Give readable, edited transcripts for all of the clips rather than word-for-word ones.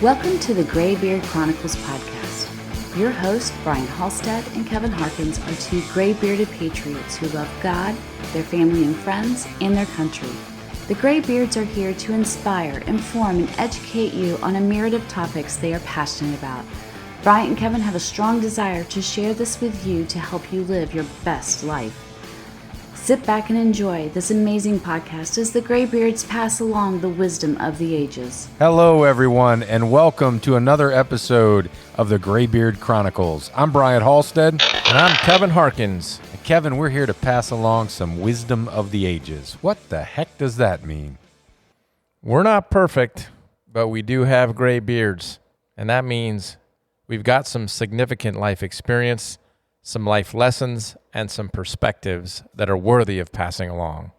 Welcome to the Graybeard Chronicles podcast. Your hosts, Brian Halstead and Kevin Harkins, are two gray-bearded patriots who love God, their family and friends, and their country. The Graybeards are here to inspire, inform, and educate you on a myriad of topics they are passionate about. Brian and Kevin have a strong desire to share this with you to help you live your best life. Sit back and enjoy this amazing podcast as the Graybeards pass along the wisdom of the ages. Hello, everyone, and welcome to another episode of the Graybeard Chronicles. I'm Brian Halstead. And I'm Kevin Harkins. And Kevin, we're here to pass along some wisdom of the ages. What the heck does that mean? We're not perfect, but we do have gray beards. And that means we've got some significant life experience, some life lessons, and some perspectives that are worthy of passing along.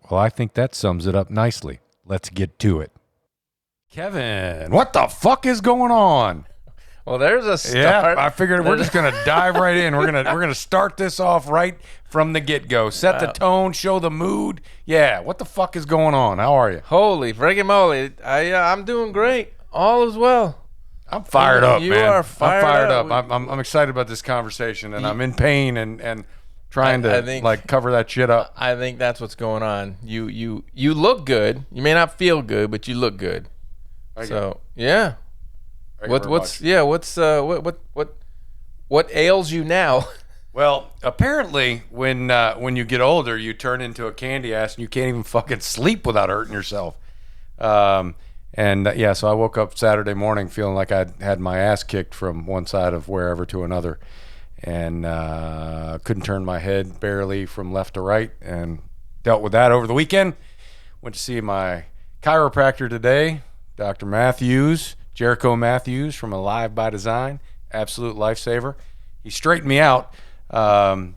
Well, I think that sums it up nicely. Let's get to it. Kevin, what the fuck is going on? Well, there's a start. Yeah, I figured we're just going to dive right in. We're gonna start this off right from the get-go. Set the tone, show the mood. Yeah, what the fuck is going on? How are you? Holy friggin' moly. I'm doing great. All is well. I'm fired up, man. You are fired up. I'm excited about this conversation, and I'm in pain and trying to cover that shit up. I think that's what's going on. You look good. You may not feel good, but you look good. Yeah. What ails you now? Well, apparently, when you get older, you turn into a candy ass, and you can't even fucking sleep without hurting yourself. So I woke up Saturday morning feeling like I'd had my ass kicked from one side of wherever to another, and couldn't turn my head barely from left to right, and dealt with that over the weekend. Went to see my chiropractor today, Dr. Matthews, Jericho Matthews from Alive by Design, absolute lifesaver. He straightened me out. As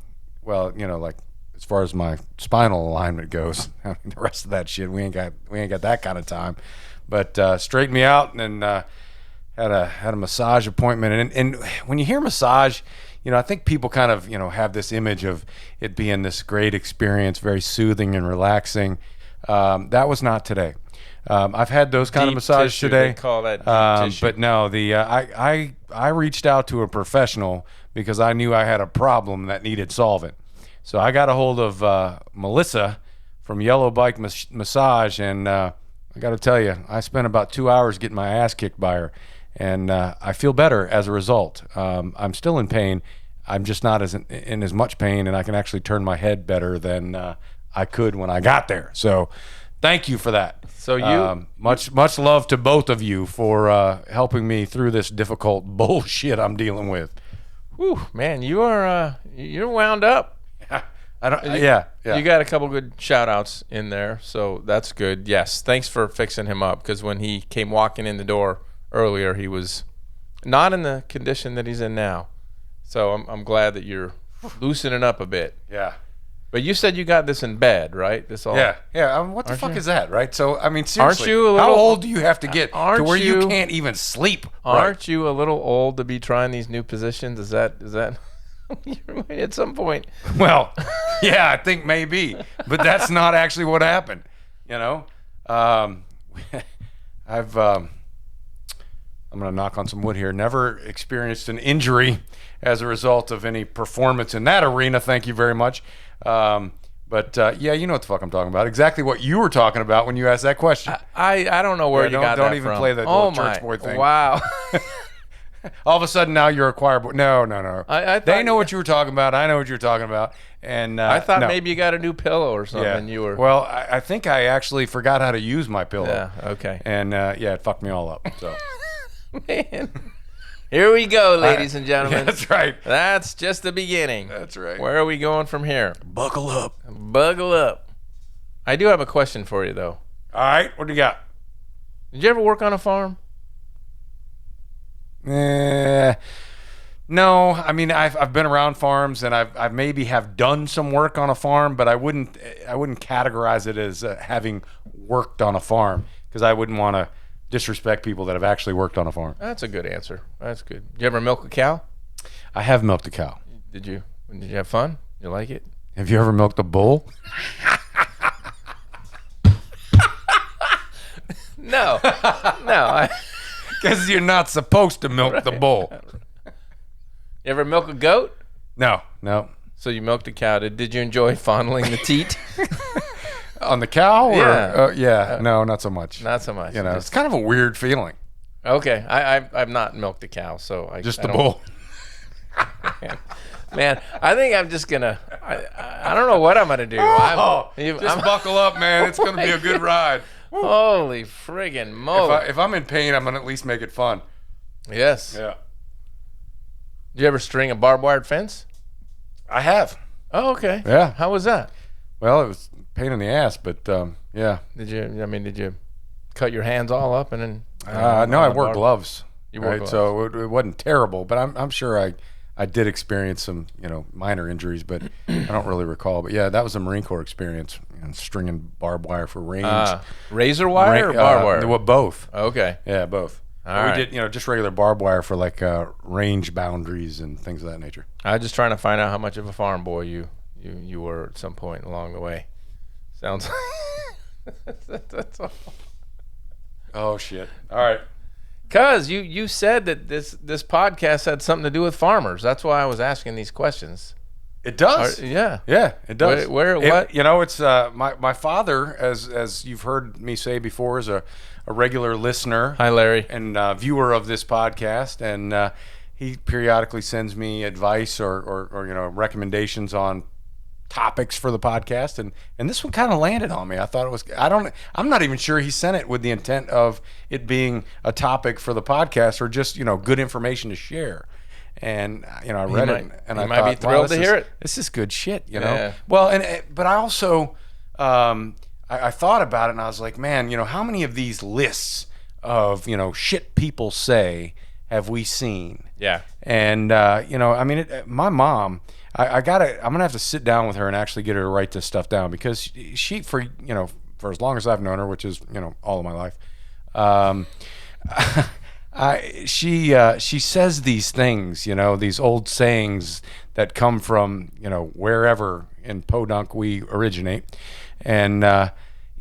far as my spinal alignment goes, I mean, the rest of that shit, we ain't got that kind of time. But straightened me out and had a massage appointment. And when you hear massage, I think people kind of have this image of it being this great experience, very soothing and relaxing. That was not today. I've had those kind of massages today. They call that deep tissue. But no, I reached out to a professional because I knew I had a problem that needed solving. So I got a hold of Melissa from Yellow Bike Massage, and I got to tell you, I spent about 2 hours getting my ass kicked by her, and I feel better as a result. I'm still in pain. I'm just not in as much pain, and I can actually turn my head better than I could when I got there. So thank you for that. So much love to both of you for helping me through this difficult bullshit I'm dealing with. Whew, man, you're wound up. You got a couple good shout outs in there, so that's good. Yes, thanks for fixing him up, because when he came walking in the door earlier, he was not in the condition that he's in now. So I'm glad that you're loosening up a bit. Yeah. But you said you got this in bed, right? Yeah. What the fuck is that, right? So I mean, seriously, how old do you have to get to where you can't even sleep? Aren't you a little old to be trying these new positions? Is that? At some point. Well, yeah, I think maybe, but that's not actually what happened. I'm gonna knock on some wood here. Never experienced an injury as a result of any performance in that arena. Thank you very much. But you know what the fuck I'm talking about. Exactly what you were talking about when you asked that question. I don't know where you got that from. Don't even play that little church boy thing. Wow. All of a sudden now you're a choir boy. No. They know what you were talking about. I know what you were talking about. And I thought maybe you got a new pillow or something. Yeah. Well, I think I actually forgot how to use my pillow. Yeah. Okay. And it fucked me all up. So. Man. Here we go, ladies and gentlemen. That's right. That's just the beginning. That's right. Where are we going from here? Buckle up. I do have a question for you, though. All right. What do you got? Did you ever work on a farm? No. I mean, I've been around farms, and I've maybe have done some work on a farm, but I wouldn't categorize it as having worked on a farm, because I wouldn't want to disrespect people that have actually worked on a farm. That's a good answer. That's good. Did you ever milk a cow? I have milked a cow. Did you? Did you have fun? You like it? Have you ever milked a bull? No. Because you're not supposed to milk the bull. You ever milk a goat? No. So you milked a cow. Did you enjoy fondling the teat? On the cow? Yeah. No, not so much. Not so much. It's kind of a weird feeling. Okay. I've not milked a cow, so I Just I the don't- bull. Man, I think I'm just gonna. I don't know what I'm gonna do. Just buckle up, man. It's gonna be a good ride. Holy friggin' moly! If I'm in pain, I'm gonna at least make it fun. Yes. Yeah. Did you ever string a barbed wire fence? I have. Oh, okay. Yeah. How was that? Well, it was a pain in the ass, but yeah. Did you cut your hands all up and then? No, I wore gloves. You wore gloves. So it wasn't terrible, but I'm sure I did experience some minor injuries, but I don't really recall. But yeah, that was a Marine Corps experience, stringing barbed wire for range. Razor wire or barbed wire? Well, both. Okay. Yeah, both. All right. We did just regular barbed wire for like range boundaries and things of that nature. I was just trying to find out how much of a farm boy you were at some point along the way. Sounds like that's all. Oh shit! All right. Cause you said that this podcast had something to do with farmers. That's why I was asking these questions. It does. Yeah, it does. What? It's my father, as you've heard me say before, is a regular listener. Hi, Larry. And viewer of this podcast, and he periodically sends me advice or recommendations on topics for the podcast, and this one kind of landed on me. I thought it was. I'm not even sure he sent it with the intent of it being a topic for the podcast or just good information to share. And I read it, and I might be thrilled to hear it. This is good shit, Yeah. Well, but I also I thought about it, and I was like, man, how many of these lists of shit people say have we seen? Yeah. And my mom, I'm gonna have to sit down with her and actually get her to write this stuff down, because she for as long as I've known her, which is all of my life, she says these things, these old sayings that come from wherever in Podunk we originate, and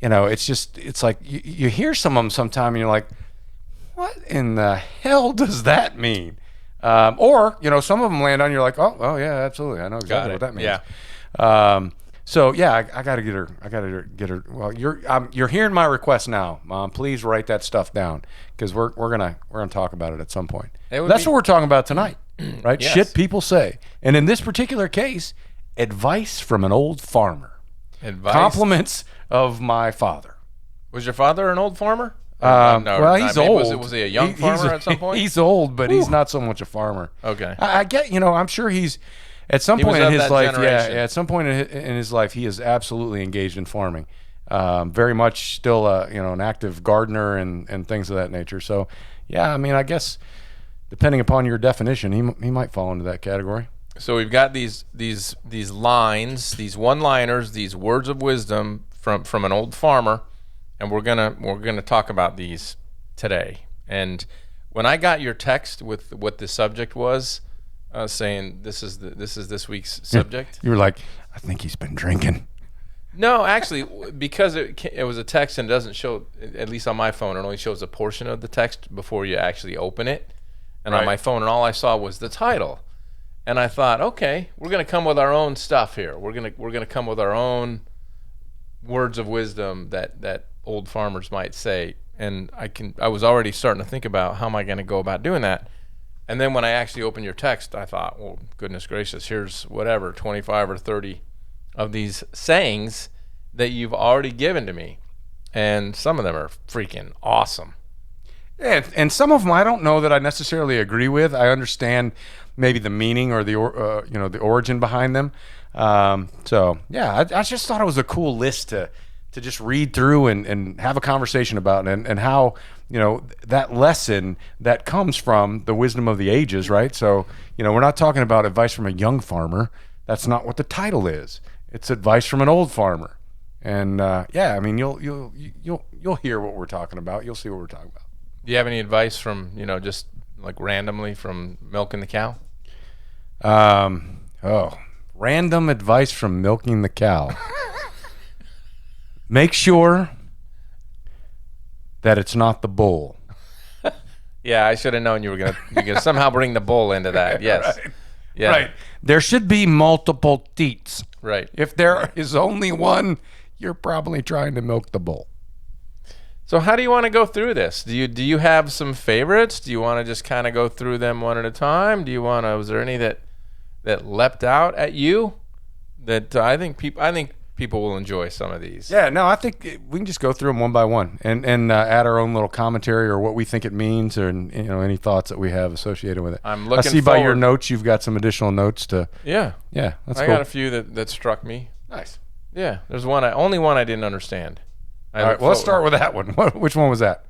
it's like you hear some of them sometime and you're like, what in the hell does that mean? Or some of them land on, you're like, oh yeah, absolutely, I know exactly what that means. Yeah. So yeah, I gotta get her. Well, you're hearing my request now, Mom. Please write that stuff down, because we're gonna talk about it at some point. That's what we're talking about tonight, right? Yes. Shit people say, and in this particular case, advice from an old farmer. Advice. Compliments of my father. Was your father an old farmer? Well, he's old. Was he a young farmer at some point? He's old, but he's not so much a farmer. Okay. I get, I'm sure he's at some point in his life. Generation. Yeah, at some point in his life, he is absolutely engaged in farming. Very much still, an active gardener and things of that nature. So, yeah, I guess depending upon your definition, he might fall into that category. So we've got these lines, these one-liners, these words of wisdom from an old farmer, and we're gonna talk about these today. And when I got your text with what the subject was, saying this is this week's subject, You were like, I think he's been drinking. No, actually, because it was a text and it doesn't show, at least on my phone, it only shows a portion of the text before you actually open it. And Right. on my phone, and all I saw was the title. And I thought, okay, we're gonna come with our own stuff here. We're gonna come with our own words of wisdom that old farmers might say. And I was already starting to think about how am I gonna go about doing that. And then when I actually opened your text, I thought, well, goodness gracious, here's whatever 25 or 30 of these sayings that you've already given to me, and some of them are freaking awesome. Yeah, and some of them I don't know that I necessarily agree with. I understand maybe the meaning or the the origin behind them. So yeah, I just thought it was a cool list to just read through and have a conversation about, and how that lesson that comes from the wisdom of the ages, right? So we're not talking about advice from a young farmer. That's not what the title is. It's advice from an old farmer. And you'll hear what we're talking about. You'll see what we're talking about. Do you have any advice from just like randomly from milking the cow? Random advice from milking the cow. Make sure that it's not the bull. Yeah, I should have known you were gonna somehow bring the bull into that. Yes. Right. Yeah. Right. There should be multiple teats. Right. If there is only one, you're probably trying to milk the bull. So how do you want to go through this? Do you have some favorites? Do you want to just kind of go through them one at a time? Was there any that leapt out at you that I think people will enjoy some of these? Yeah, no, I think we can just go through them one by one and add our own little commentary or what we think it means, or any thoughts that we have associated with it. I'm looking I see by your forward- notes you've got some additional notes to. Yeah. That's I cool. got a few that struck me. Nice. Yeah, there's only one I didn't understand. All right, well, let's start with that one. Which one was that?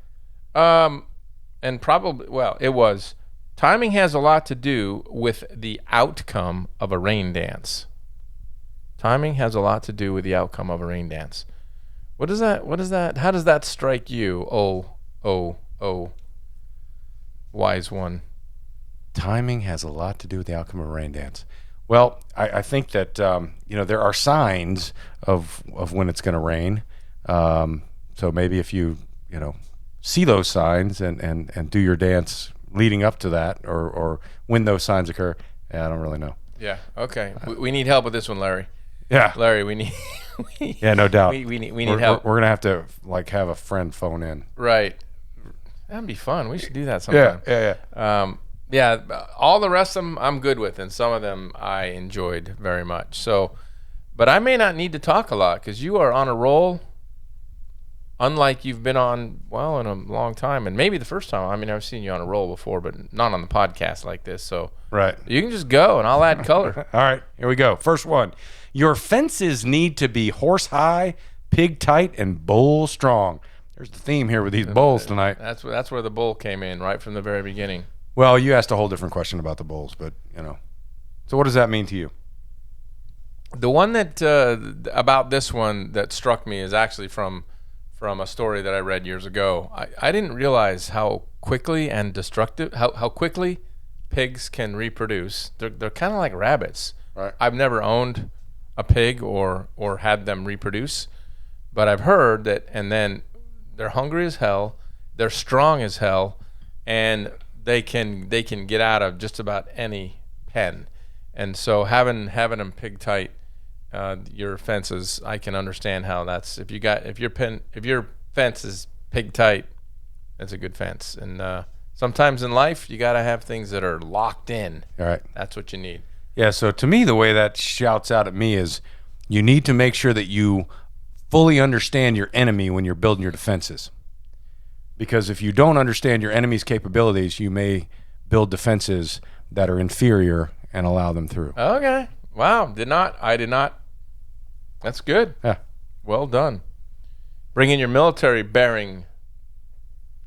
And probably, it was timing has a lot to do with the outcome of a rain dance. Timing has a lot to do with the outcome of a rain dance. What is that? How does that strike you? Oh, wise one. Timing has a lot to do with the outcome of a rain dance. Well, I think that there are signs of when it's going to rain. So maybe if you see those signs and do your dance leading up to that, or when those signs occur, I don't really know. Yeah. Okay. We need help with this one, Larry. Yeah. Larry, we need. Yeah, no doubt. We need help. We're gonna have to have a friend phone in. Right. That'd be fun. We should do that sometime. Yeah. All the rest of them I'm good with, and some of them I enjoyed very much. So, but I may not need to talk a lot because you are on a roll, unlike you've been on, in a long time, and maybe the first time. I mean, I've seen you on a roll before, but not on the podcast like this. So right. You can just go, and I'll add color. All right, here we go. First one. Your fences need to be horse high, pig tight, and bull strong. There's the theme here with these bulls tonight. That's where the bull came in right from the very beginning. Well, you asked a whole different question about the bulls, but So what does that mean to you? The one that about this one that struck me is actually from a story that I read years ago. I didn't realize how quickly and destructive, how quickly pigs can reproduce. They're kind of like rabbits. Right. I've never owned a pig or had them reproduce, but I've heard that. And then they're hungry as hell, they're strong as hell, and they can get out of just about any pen. And so having them pig tight, your fences, I can understand how that's if your fence is pig tight, that's a good fence. And sometimes in life you got to have things that are locked in. All right. That's what you need. Yeah, so to me the way that shouts out at me is you need to make sure that you fully understand your enemy when you're building your defenses. Because if you don't understand your enemy's capabilities, you may build defenses that are inferior and allow them through. Okay. Wow. I did not. That's good. Yeah. Well done. Bringing your military bearing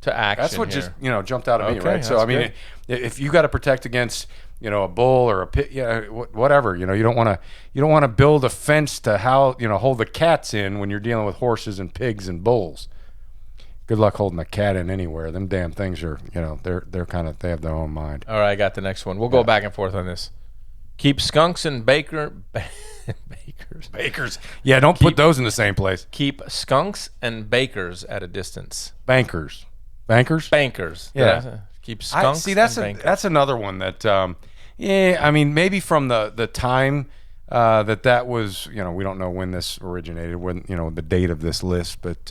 to action. That's what here. just jumped out at me, Okay, right? So that's I mean, good. if you got to protect against a bull or a pit, whatever, you don't want to build a fence to hold the cats in when you're dealing with horses and pigs and bulls. Good luck holding a cat in anywhere. Them damn things are, they have their own mind. All right, I got the next one. We'll go back and forth on this. Keep skunks and bakers. Yeah, don't put those in the same place. Keep skunks and bakers at a distance. Bankers. Yeah. Keep skunks. That's another one that. I mean, maybe from the time that was, we don't know when this originated, when the date of this list, but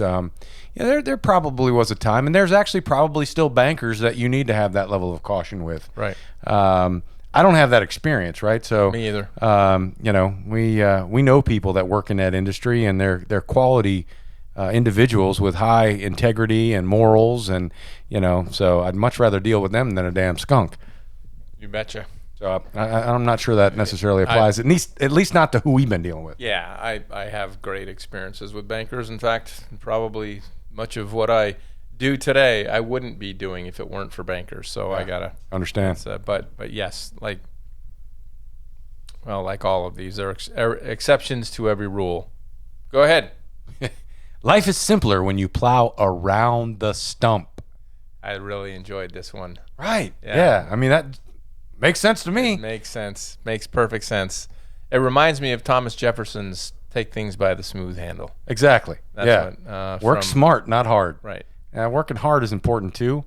there probably was a time, and there's actually probably still bankers that you need to have that level of caution with. Right. I don't have that experience, right? So me either. We know people that work in that industry, and they're quality individuals with high integrity and morals, and so I'd much rather deal with them than a damn skunk. You betcha. So I'm not sure that necessarily applies, at least not to who we've been dealing with. Yeah, I have great experiences with bankers. In fact, probably much of what I do today I wouldn't be doing if it weren't for bankers. So I gotta understand. But yes, like all of these, there are exceptions to every rule. Go ahead. Life is simpler when you plow around the stump. I really enjoyed this one. Right. Yeah. I mean, that makes sense to me. It makes sense. Makes perfect sense. It reminds me of Thomas Jefferson's "Take things by the smooth handle." Exactly. That's Work smart, not hard. Right. Working hard is important too,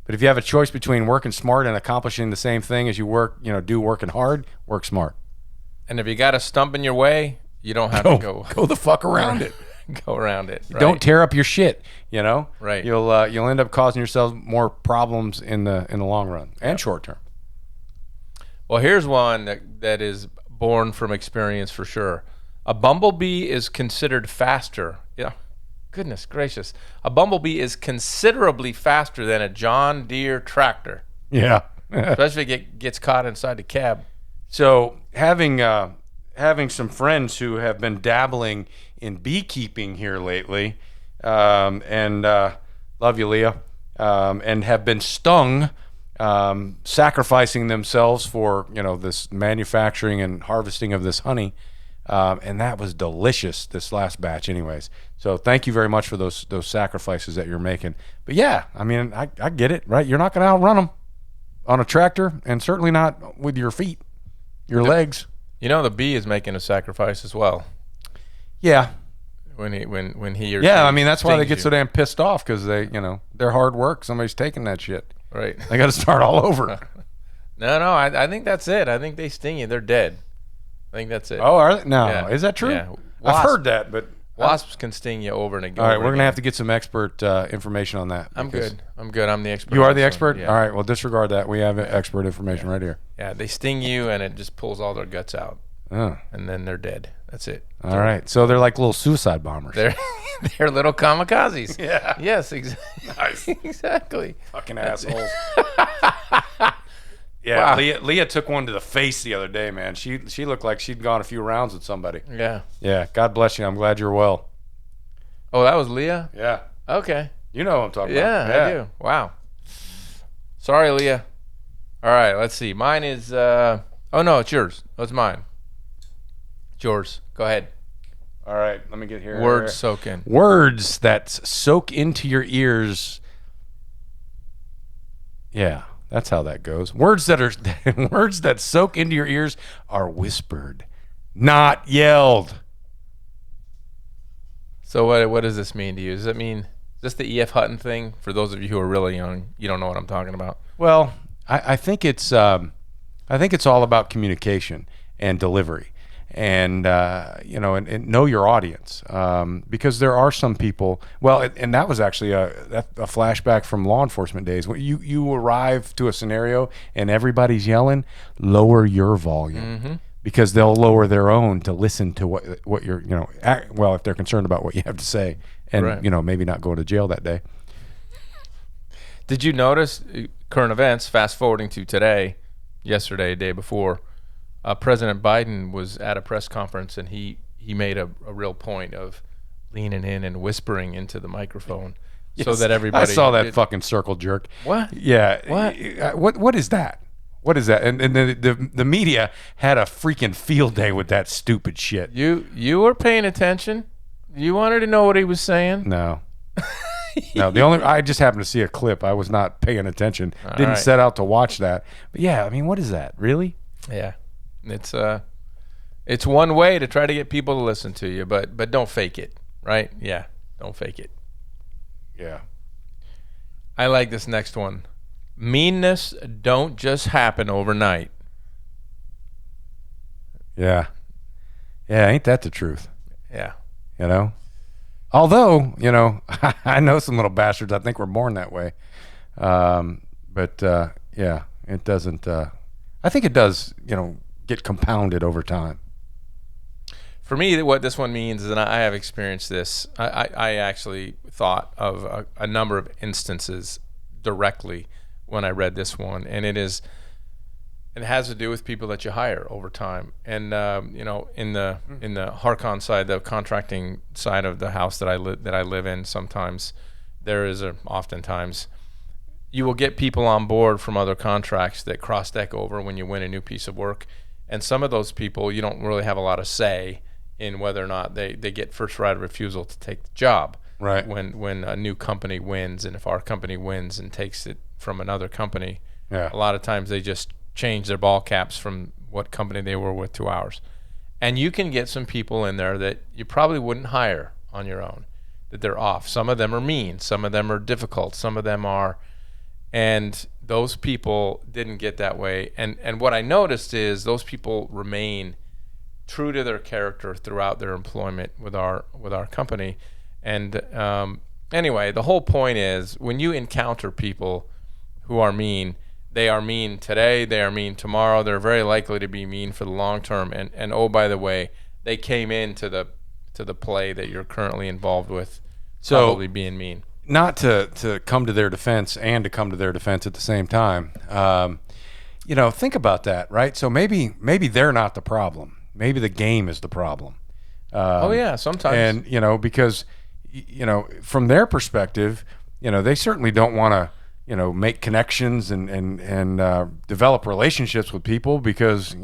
But if you have a choice between working smart and accomplishing the same thing as you do working hard, work smart. And if you got a stump in your way, you don't have to go the fuck around it. Go around it. Right? Don't tear up your shit. Right. You'll end up causing yourself more problems in the long run and short term. Well, here's one that is born from experience for sure. A bumblebee is considered faster. Yeah. Goodness gracious. A bumblebee is considerably faster than a John Deere tractor. Yeah. Especially if it gets caught inside the cab. So having some friends who have been dabbling in beekeeping here lately, and love you, Leah, and have been stung, sacrificing themselves for this manufacturing and harvesting of this honey, and that was delicious this last batch, anyways. So thank you very much for those sacrifices that you're making. But yeah, I mean, I get it, right? You're not going to outrun them on a tractor, and certainly not with your feet, your legs. The bee is making a sacrifice as well. Yeah. When he or yeah, she I mean that's why they get you. so damn pissed off, because they're hard work. Somebody's taking that shit. Right. They got to start all over. No, I think that's it. I think they sting you. They're dead. I think that's it. Oh, are they? No, Yeah. is that true? Yeah. I've heard that, but wasps can sting you over and again. all right, we're gonna have to get some expert information on that. I'm good. I'm the expert. You are on the this expert. one. Yeah. All right, well disregard that. We have expert information right here. Yeah, they sting you and it just pulls all their guts out, Oh. and then they're dead. That's it. All right, so they're like little suicide bombers. They're little kamikazes. Yeah. Yes, exactly. Nice. Exactly. Fucking assholes. Yeah, wow. Leah took one to the face the other day, man. She looked like she'd gone a few rounds with somebody. Yeah. Yeah. God bless you. I'm glad you're well. Oh, that was Leah? Yeah. Okay. You know what I'm talking about. Yeah, I do. Wow. Sorry, Leah. All right, let's see. Mine is oh no, it's yours. Oh, it's mine. It's yours. Go ahead. All right, let me get here. Words soak in. Words that soak into your ears. Yeah. That's how that goes. Words that soak into your ears are whispered, not yelled. So what does this mean to you? Does that mean is this the E.F. Hutton thing? For those of you who are really young, you don't know what I'm talking about. Well, I think it's all about communication and delivery, and and know your audience, because there are some people. Well, and that was actually a flashback from law enforcement days. When you arrive to a scenario and everybody's yelling, lower your volume. Mm-hmm. Because they'll lower their own to listen to what you're if they're concerned about what you have to say, and right. Maybe not go to jail that day. Did you notice current events? Fast forwarding to yesterday, day before, President Biden was at a press conference, and he made a real point of leaning in and whispering into the microphone, yes, so that everybody. I saw that fucking circle jerk. What? Yeah. What is that? What is that? And the media had a freaking field day with that stupid shit. You were paying attention. You wanted to know what he was saying. No. No, I just happened to see a clip. I was not paying attention. Didn't right. set out to watch that. But yeah, I mean, what is that? Really? Yeah. It's one way to try to get people to listen to you, but don't fake it, right? Yeah, don't fake it. Yeah. I like this next one. Meanness don't just happen overnight. Yeah. Yeah, ain't that the truth? Yeah. Although, I know some little bastards I think were born that way. But yeah, it doesn't I think it does, get compounded over time. For me, what this one means is, and I have experienced this, I actually thought of a number of instances directly when I read this one, and it has to do with people that you hire over time. And in the Harcon side, the contracting side of the house that I live in, sometimes oftentimes you will get people on board from other contracts that cross-deck over when you win a new piece of work, and some of those people you don't really have a lot of say in whether or not they get first right of refusal to take the job. Right. When a new company wins, and if our company wins and takes it from another company, yeah, a lot of times they just change their ball caps from what company they were with to ours. And you can get some people in there that you probably wouldn't hire on your own, that they're off. Some of them are mean, some of them are difficult, some of them are, And those people didn't get that way. And what I noticed is those people remain true to their character throughout their employment with our company. And anyway, the whole point is when you encounter people who are mean, they are mean today, they are mean tomorrow, they're very likely to be mean for the long term. And oh, by the way, they came into the play that you're currently involved with, So probably being mean. not to come to their defense and to come to their defense at the same time. Think about that, right? So maybe they're not the problem. Maybe the game is the problem. Oh yeah, sometimes. And because from their perspective, they certainly don't want to make connections and develop relationships with people because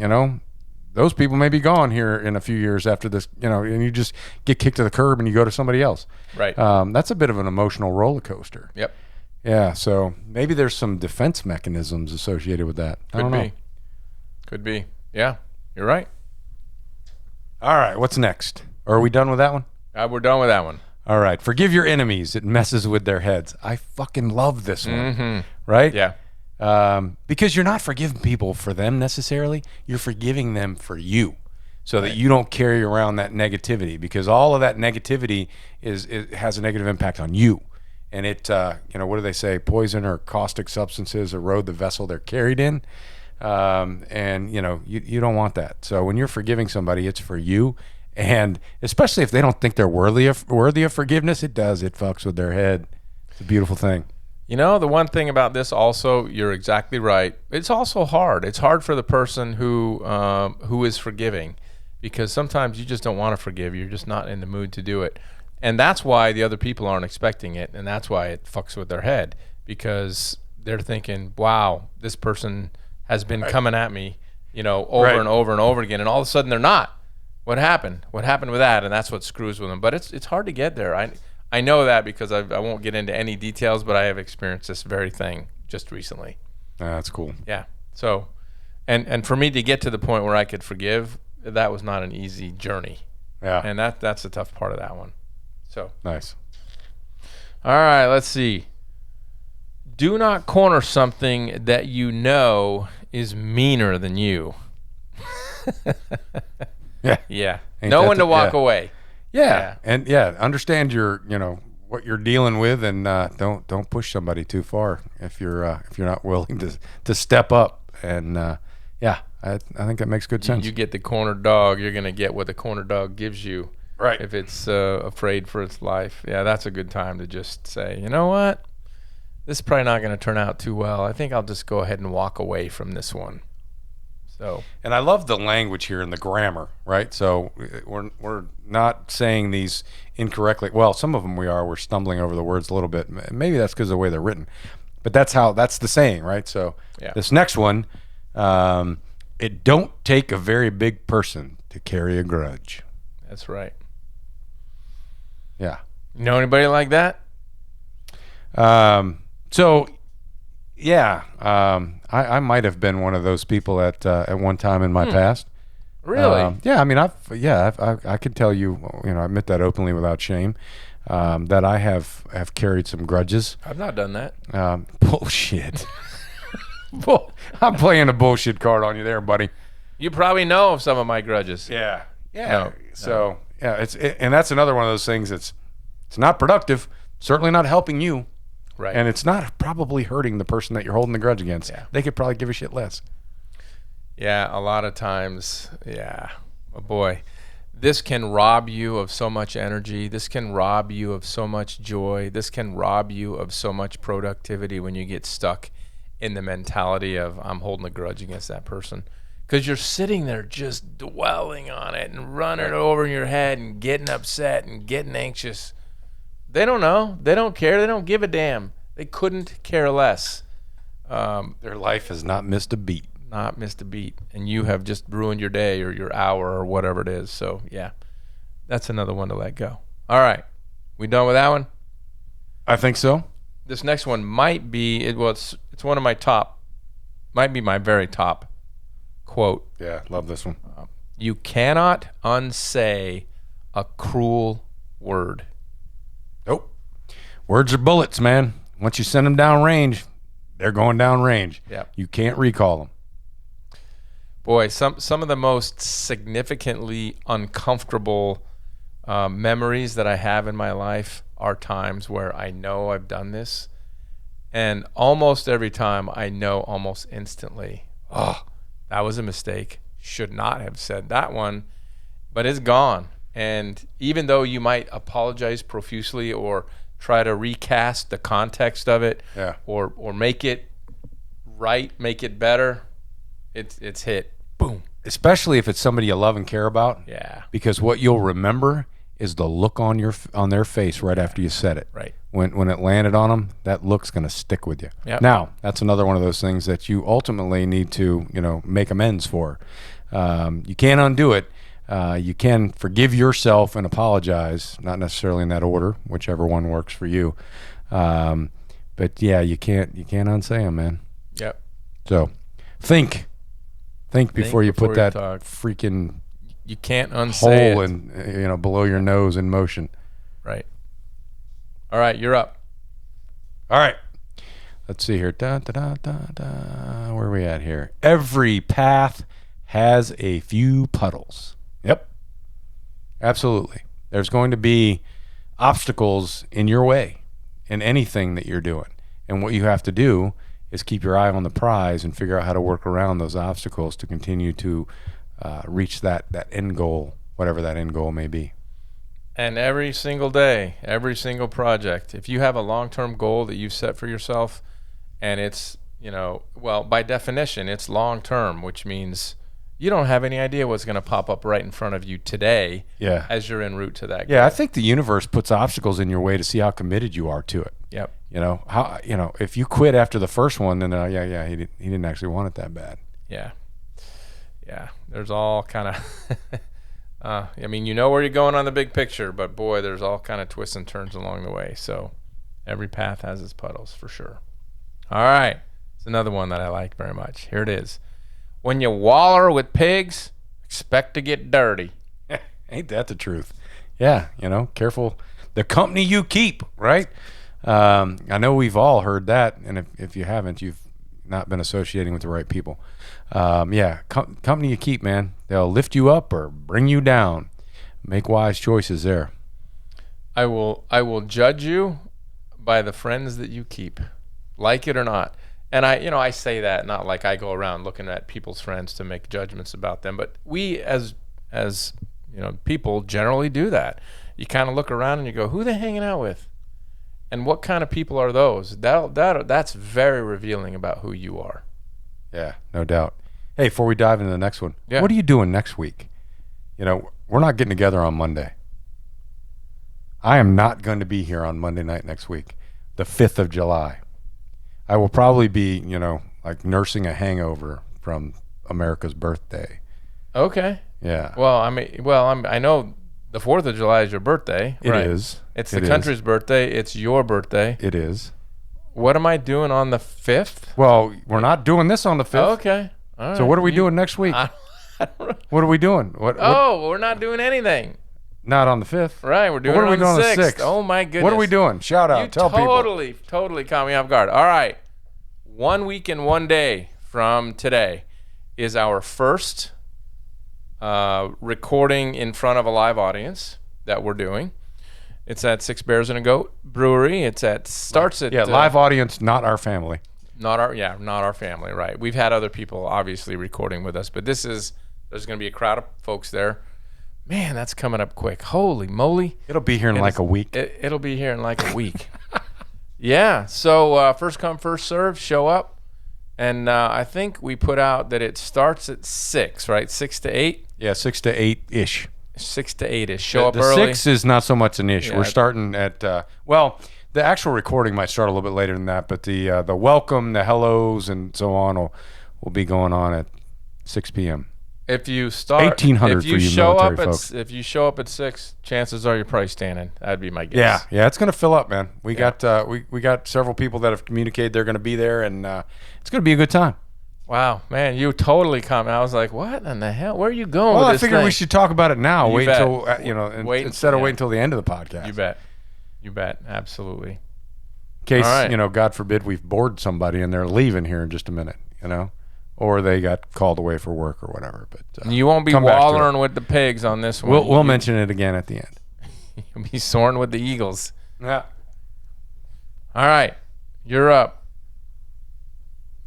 those people may be gone here in a few years after this, and you just get kicked to the curb and you go to somebody else. Right. That's a bit of an emotional roller coaster. Yep. Yeah. So maybe there's some defense mechanisms associated with that. I don't know. Could be. Yeah. You're right. All right. What's next? Are we done with that one? We're done with that one. All right. Forgive your enemies. It messes with their heads. I fucking love this one. Mm-hmm. Right? Yeah. Because you're not forgiving people for them necessarily. You're forgiving them for you, so that you don't carry around that negativity. Because all of that negativity it has a negative impact on you, and it what do they say? Poison or caustic substances erode the vessel they're carried in, and you don't want that. So when you're forgiving somebody, it's for you, and especially if they don't think they're worthy of forgiveness, it fucks with their head. It's a beautiful thing. The one thing about this also, you're exactly right. It's also hard. It's hard for the person who is forgiving, because sometimes you just don't want to forgive. You're just not in the mood to do it. And that's why the other people aren't expecting it, and that's why it fucks with their head, because they're thinking, wow, this person has been coming at me, over and over and over again, and all of a sudden they're not. What happened? What happened with that? And that's what screws with them. But it's hard to get there. I know that because I won't get into any details, but I have experienced this very thing just recently. That's cool. Yeah. So, and for me to get to the point where I could forgive, that was not an easy journey. Yeah. And that's the tough part of that one. So. Nice. All right, let's see. Do not corner something that you know is meaner than you. Yeah. Yeah. Know when to walk away. Yeah. And understand your, what you're dealing with, and don't push somebody too far if you're not willing to step up. And I think that makes good sense. You get the corner dog, you're gonna get what the corner dog gives you. Right. If it's afraid for its life, that's a good time to just say, you know what, this is probably not gonna turn out too well. I think I'll just go ahead and walk away from this one. So, and I love the language here and the grammar, right? So we're not saying these incorrectly. Well, some of them we're stumbling over the words a little bit. Maybe that's because of the way they're written, but that's the saying, right? So this next one, it don't take a very big person to carry a grudge. That's right. Yeah. You know anybody like that? I might have been one of those people at one time in my past. Really? Yeah. I mean, I could tell you, I admit that openly without shame, that I have carried some grudges. I've not done that. Bullshit. I'm playing a bullshit card on you there, buddy. You probably know of some of my grudges. Yeah. Yeah. No. So and that's another one of those things. It's not productive. Certainly not helping you. Right. And it's not probably hurting the person that you're holding the grudge against. Yeah. They could probably give a shit less. Yeah, a lot of times, oh boy, this can rob you of so much energy. This can rob you of so much joy. This can rob you of so much productivity when you get stuck in the mentality of I'm holding a grudge against that person. Because you're sitting there just dwelling on it and running it over in your head and getting upset and getting anxious. They don't know. They don't care. They don't give a damn. They couldn't care less. Their life has not missed a beat. Not missed a beat. And you have just ruined your day or your hour or whatever it is. So, that's another one to let go. All right. We done with that one? I think so. This next one might be, it's one of my top, might be my very top quote. Yeah, love this one. You cannot unsay a cruel word. Nope. Words are bullets, man. Once you send them down range, they're going down range. Yep. You can't recall them. Boy, some of the most significantly uncomfortable memories that I have in my life are times where I know I've done this, and almost every time I know almost instantly, oh, that was a mistake. Should not have said that one, but it's gone. And even though you might apologize profusely or try to recast the context of it, or make it right, make it better, it's hit. Boom. Especially if it's somebody you love and care about. Yeah. Because what you'll remember is the look on their face right after you said it. Right. When it landed on them, that look's going to stick with you. Yep. Now, that's another one of those things that you ultimately need to, make amends for. You can't undo it. You can forgive yourself and apologize, not necessarily in that order, whichever one works for you. But yeah, you can't unsay them, man. Yep. So think before you put that talk. freaking You can't unsay hole it. in below your nose in motion. Right. All right, you're up. All right. Let's see here. Where are we at here? Every path has a few puddles. Yep. Absolutely. There's going to be obstacles in your way in anything that you're doing. And what you have to do is keep your eye on the prize and figure out how to work around those obstacles to continue to reach that end goal, whatever that end goal may be. And every single day, every single project, if you have a long-term goal that you've set for yourself, and it's, by definition, it's long-term, which means you don't have any idea what's going to pop up right in front of you today as you're en route to that goal. Yeah, I think the universe puts obstacles in your way to see how committed you are to it. Yep. If you quit after the first one, then he didn't actually want it that bad. Yeah. Yeah, there's all kind of you know where you're going on the big picture, but boy, there's all kind of twists and turns along the way. So every path has its puddles for sure. All right. It's another one that I like very much. Here it is. When you waller with pigs, expect to get dirty. Ain't that the truth? Yeah, careful the company you keep, right? I know we've all heard that, and if you haven't, you've not been associating with the right people. Company you keep, man. They'll lift you up or bring you down. Make wise choices there. I will judge you by the friends that you keep, like it or not. And I say that not like I go around looking at people's friends to make judgments about them, but we as people generally do that. You kind of look around and you go, who are they hanging out with? And what kind of people are those? That's very revealing about who you are. Yeah, no doubt. Hey, before we dive into the next one, Yeah. What are you doing next week? We're not getting together on Monday. I am not going to be here on Monday night next week, the 5th of July. I will probably be, nursing a hangover from America's birthday. Okay. Yeah. Well, I know the 4th of July is your birthday. It right? is. It's the country's birthday. It's your birthday. It is. What am I doing on the 5th? Well, we're not doing this on the 5th. Oh, okay. All right. So what are we doing next week? I don't know. What are we doing? What? We're not doing anything. Not on the 5th. Right, we're doing What are we it doing on the on the 6th. 6th? Oh, my goodness. What are we doing? Shout out. Tell people. Totally caught me off guard. All right. 1 week and 1 day from today is our first recording in front of a live audience that we're doing. It's at Six Bears and a Goat Brewery. Starts at live audience, not our family. Not our family, right? We've had other people obviously recording with us, but there's going to be a crowd of folks there. Man, that's coming up quick. Holy moly. It'll be here in like a week. It'll be here in like a week. Yeah, so first come, first serve, show up. And I think we put out that it starts at 6, right? 6 to 8? Yeah, 6 to 8-ish. 6 to 8-ish. Show up the early. 6 is not so much an ish. Yeah. We're starting at, the actual recording might start a little bit later than that, but the welcome, the hellos, and so on will be going on at 6 p.m. If you start 1800 for you military folks. If you show up at 6, chances are you're probably standing. That'd be my guess. Yeah, it's going to fill up, man. We got several people that have communicated they're going to be there, and it's going to be a good time. Wow, man, you totally caught me. I was like, what in the hell? Where are you going Well, with I this figured thing? we should talk about it now. You wait bet. until instead of waiting until the end of the podcast. You bet. Absolutely. case, All right. God forbid we've bored somebody and they're leaving here in just a minute, or they got called away for work or whatever. But You won't be come back to wallering with the pigs on this one. We'll mention it again at the end. You'll be soaring with the eagles. Yeah. All right. You're up.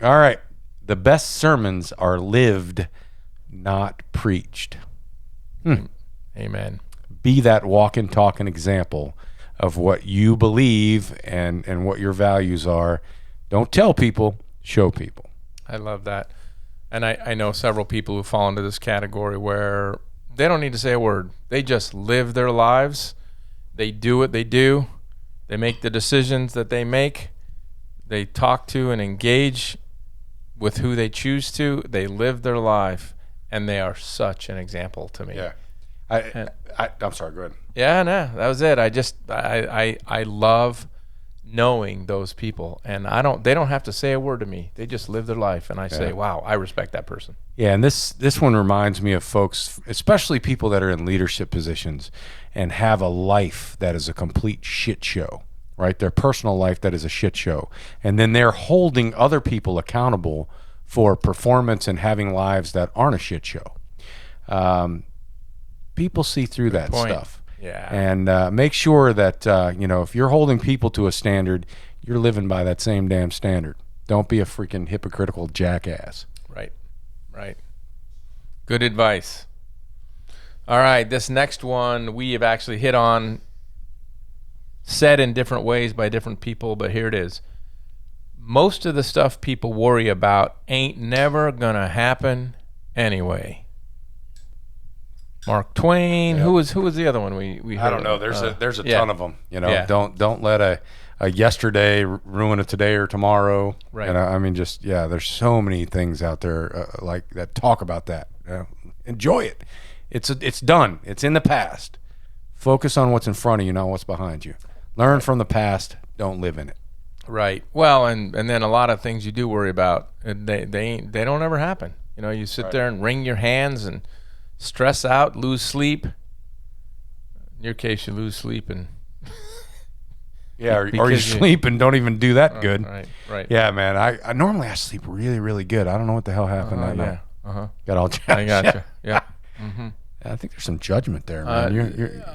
All right. The best sermons are lived, not preached. Amen. Be that walking, talking example of what you believe and what your values are. Don't tell people, show people. I love that. And I know several people who fall into this category where they don't need to say a word. They just live their lives. They do what they do. They make the decisions that they make. They talk to and engage with who they choose to. They live their life, and they are such an example to me. Yeah. I'm sorry, go ahead. Yeah, no, that was it. I love knowing those people, and they don't have to say a word to me. They just live their life, and I say, wow, I respect that person. Yeah, and this one reminds me of folks, especially people that are in leadership positions and have a life that is a complete shit show, right? Their personal life that is a shit show. And then they're holding other people accountable for performance and having lives that aren't a shit show. People see through that stuff. Yeah. And make sure that, if you're holding people to a standard, you're living by that same damn standard. Don't be a freaking hypocritical jackass. Right. Good advice. All right, this next one we have actually hit on, said in different ways by different people, but here it is. Most of the stuff people worry about ain't never gonna happen anyway. Mark Twain. Yep. Who was the other one we heard? I don't know. There's a ton of them. Don't let a yesterday ruin a today or tomorrow. Right. There's so many things out there like that talk about that. Enjoy it. It's done. It's in the past. Focus on what's in front of you, not what's behind you. Learn from the past. Don't live in it. Right. Well, and then a lot of things you do worry about, they don't ever happen. You sit there and wring your hands and stress out, lose sleep. In your case, you lose sleep and or you sleep and don't even do that good. Right. Yeah, man. I normally sleep really, really good. I don't know what the hell happened that night. Got all jacked. I got you. Yeah. Mm-hmm. I think there's some judgment there, man.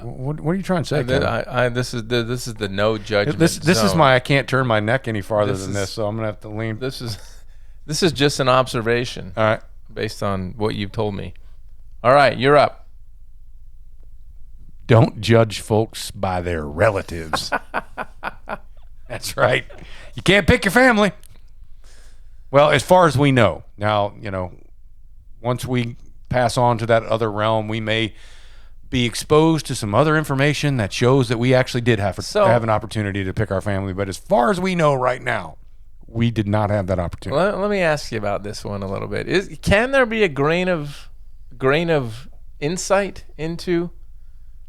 What are you trying to say? This is the no judgment. This is I can't turn my neck any farther than this, so I'm gonna have to lean. This is just an observation. All right, based on what you've told me. All right, you're up. Don't judge folks by their relatives. That's right. You can't pick your family. Well, as far as we know. Now, once we pass on to that other realm, we may be exposed to some other information that shows that we actually did have an opportunity to pick our family. But as far as we know right now, we did not have that opportunity. Let me ask you about this one a little bit. Can there be a grain of insight into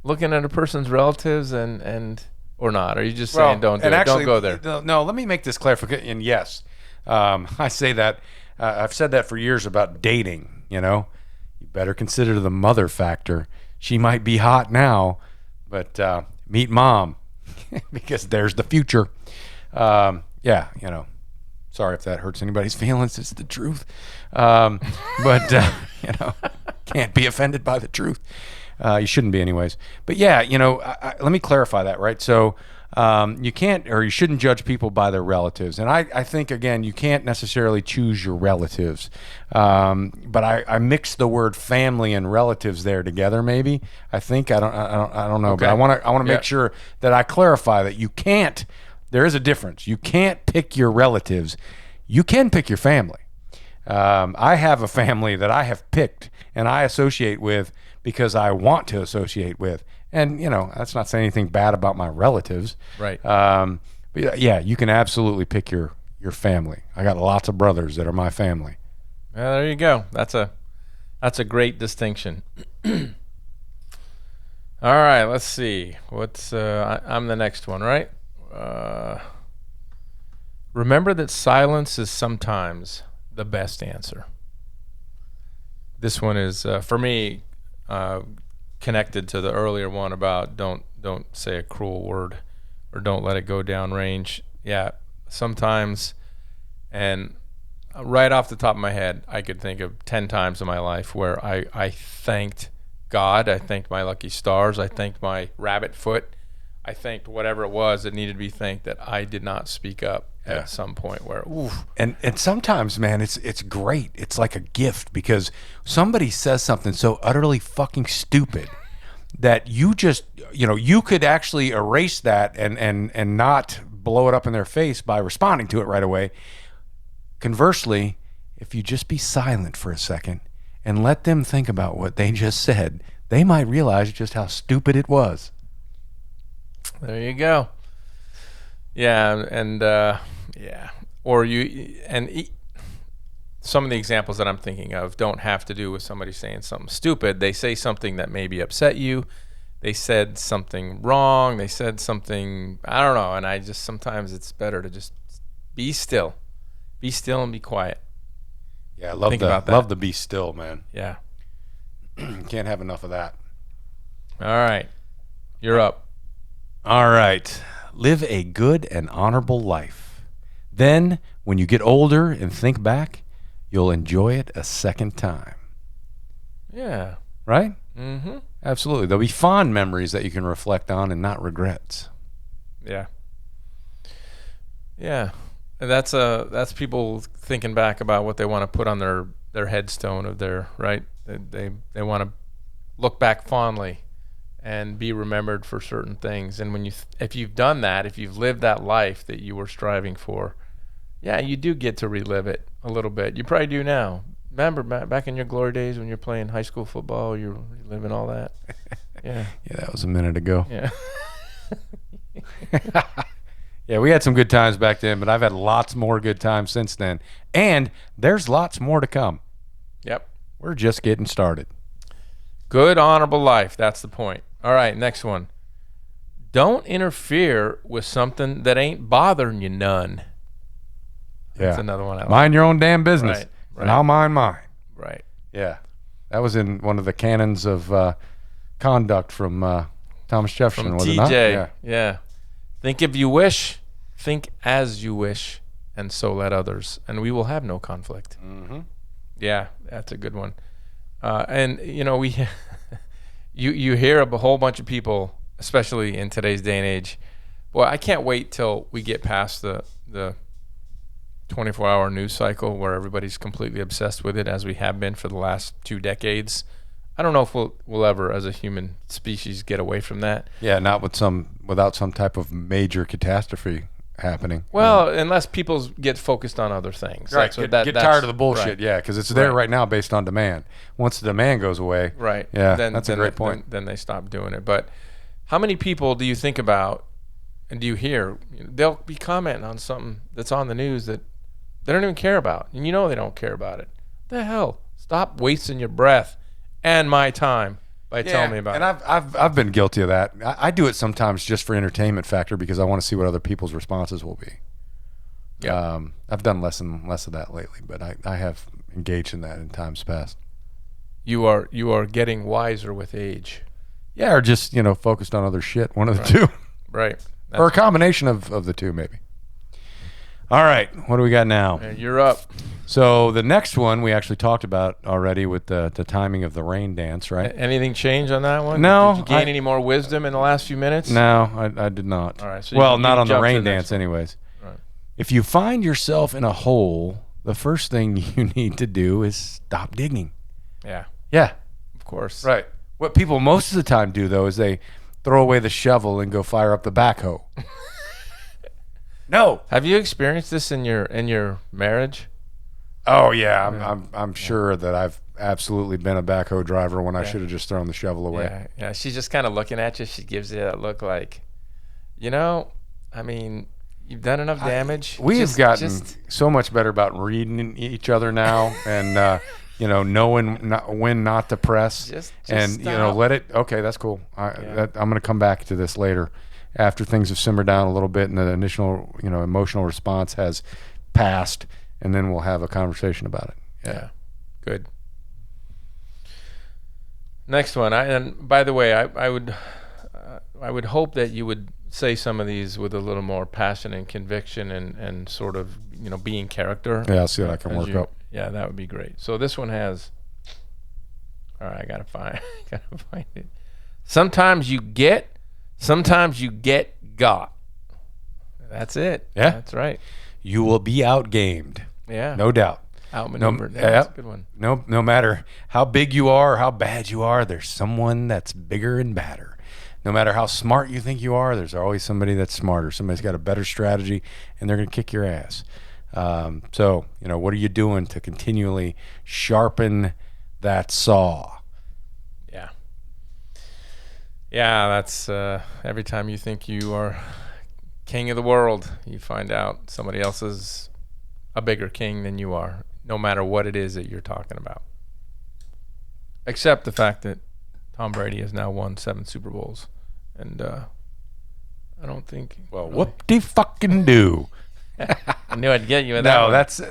looking at a person's relatives and or not? Are you just saying don't go there? No, let me make this clarification. Yes, I say that. I've said that for years about dating. You better consider the mother factor. She might be hot now, but meet mom because there's the future. Sorry if that hurts anybody's feelings. It's the truth. Can't be offended by the truth. You shouldn't be anyways. But let me clarify that, right? So you can't or you shouldn't judge people by their relatives. And I think, again, you can't necessarily choose your relatives. But I mix the word family and relatives there together maybe. I think. I don't know. Okay. But I want to make sure that I clarify that you can't. There is a difference. You can't pick your relatives. You can pick your family. I have a family that I have picked and I associate with because I want to associate with. And, that's not saying anything bad about my relatives. Right. But yeah, you can absolutely pick your family. I got lots of brothers that are my family. Well, there you go. That's a great distinction. All right, let's see. I'm the next one, right? Remember that silence is sometimes the best answer. This one is for me connected to the earlier one about don't say a cruel word or don't let it go downrange. Yeah, sometimes, and right off the top of my head, I could think of 10 times in my life where I thanked God, I thanked my lucky stars, I thanked my rabbit foot, I thanked whatever it was that needed to be thanked that I did not speak up at some point where, oof. And sometimes, man, it's great. It's like a gift because somebody says something so utterly fucking stupid that you just, you could actually erase that and not blow it up in their face by responding to it right away. Conversely, if you just be silent for a second and let them think about what they just said, they might realize just how stupid it was. There you go. Yeah, and or some of the examples that I'm thinking of don't have to do with somebody saying something stupid. They say something that maybe upset you. They said something wrong. They said something, I don't know, and I just, sometimes it's better to just be still. Be still and be quiet. Yeah, I love that. Love the be still, man. Yeah. Can't have enough of that. All right. You're up. All right. Live a good and honorable life. Then, when you get older and think back, you'll enjoy it a second time. Yeah. Right? Mm-hmm. Absolutely. There'll be fond memories that you can reflect on and not regrets. Yeah. Yeah. And that's people thinking back about what they want to put on their headstone of their, right? They want to look back fondly and be remembered for certain things. And when if you've done that, if you've lived that life that you were striving for, yeah, you do get to relive it a little bit. You probably do now. Remember back in your glory days when you're playing high school football, you're reliving all that. Yeah. Yeah, that was a minute ago. Yeah. Yeah, we had some good times back then, but I've had lots more good times since then. And there's lots more to come. Yep. We're just getting started. Good, honorable life. That's the point. All right, next one. Don't interfere with something that ain't bothering you none. That's another one I like. Mind your own damn business. Right. And I'll mind mine. Right. Yeah. That was in one of the canons of conduct from Thomas Jefferson, From was TJ. it not? Yeah. Think if you wish, think as you wish, and so let others, and we will have no conflict. Mm-hmm. Yeah, that's a good one. And we, you hear of a whole bunch of people, especially in today's day and age. Boy, I can't wait till we get past the 24-hour news cycle where everybody's completely obsessed with it, as we have been for the last 2 decades. I don't know if we'll ever, as a human species, get away from that. Yeah, not without some type of major catastrophe happening. Well, unless people get focused on other things. Right. Get tired of the bullshit. Right. Yeah, because it's there right now based on demand. Once the demand goes away. Right. Yeah, that's a great point. Then they stop doing it. But how many people do you think about and do you hear? They'll be commenting on something that's on the news that they don't even care about. And they don't care about it. What the hell? Stop wasting your breath and my time by telling me about it. And I've been guilty of that. I do it sometimes just for entertainment factor because I want to see what other people's responses will be. Yeah. I've done less and less of that lately, but I have engaged in that in times past. You are getting wiser with age. Yeah, or just focused on other shit. One of the two. Right. Or a combination of the two, maybe. All right, what do we got now? You're up. So the next one we actually talked about already with the timing of the rain dance, right? Anything change on that one? No. Did you gain any more wisdom in the last few minutes? No, I did not. All right. So not on the rain dance anyways. Right. If you find yourself in a hole, the first thing you need to do is stop digging. Yeah. Yeah. Of course. Right. What people most of the time do, though, is they throw away the shovel and go fire up the backhoe. No. Have you experienced this in your marriage? Oh yeah, I'm sure that I've absolutely been a backhoe driver when I should have just thrown the shovel away. Yeah. She's just kind of looking at you. She gives you that look like, I mean, you've done enough damage. We have gotten so much better about reading each other now, and knowing when not to press, just and stop. let it. Okay, that's cool. I'm going to come back to this later, after things have simmered down a little bit and the initial emotional response has passed, and then we'll have a conversation about it. Yeah. Good. Next one. And by the way, I would hope that you would say some of these with a little more passion and conviction and sort of, being character. Yeah, I'll see what I can work up. Yeah, that would be great. So this one has, all right, I gotta find it. Sometimes you get got. That's it. Yeah. That's right. You will be outgamed. Yeah. No doubt. Outmaneuvered. That's a good one. No matter how big you are or how bad you are, there's someone that's bigger and badder. No matter how smart you think you are, there's always somebody that's smarter. Somebody's got a better strategy, and they're going to kick your ass. So, what are you doing to continually sharpen that saw? Yeah. Yeah, that's every time you think you are king of the world, you find out somebody else is a bigger king than you are, no matter what it is that you're talking about. Except the fact that Tom Brady has now won 7 Super Bowls. And I don't think... Well, whoop-de-fucking-do. I knew I'd get you with that one. That's...